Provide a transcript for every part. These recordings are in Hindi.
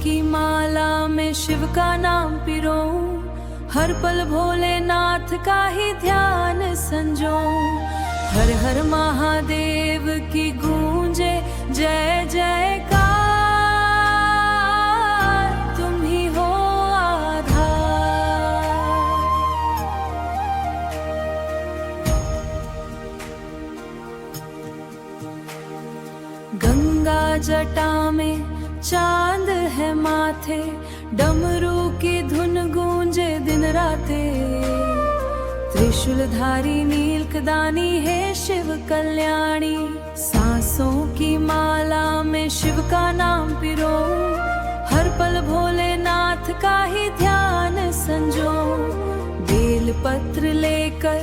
की माला में शिव का नाम पिरो, हर पल भोलेनाथ का ही ध्यान संजो। हर हर महादेव की गूंजे जय जयकार, तुम ही हो आधार। गंगा जटा में चांद है माथे, डमरू की धुन गूंजे दिन राते। त्रिशूलधारी नीलकदानी है शिव कल्याणी, सांसों की माला में शिव का नाम पिरो, हर पल भोलेनाथ का ही ध्यान संजो। बेल पत्र लेकर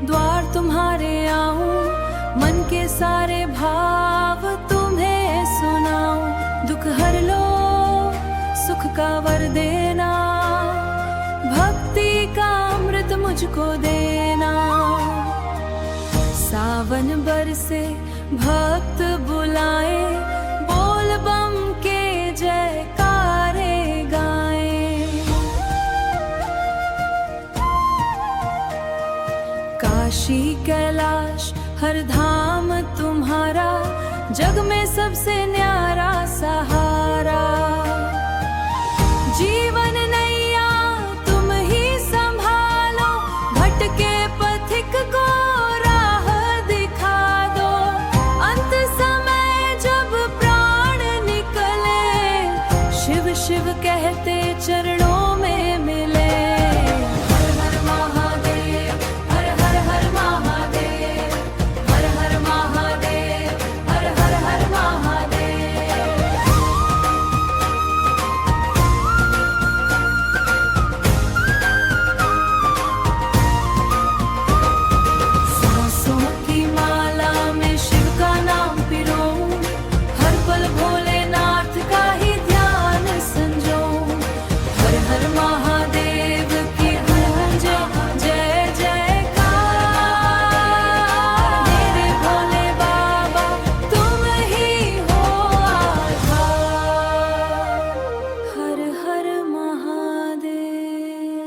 द्वार तुम्हारे आऊं, मन के सारे भाव तुम्हें सुनाऊं। दुख हर लो सुख का वर देना, भक्ति का अमृत मुझको देना। सावन बरसे भक्त बुलाए, बोल बम के जयकारे गाए। काशी कैलाश हर धाम तुम्हारा, जग में सबसे न्यारा सहारा।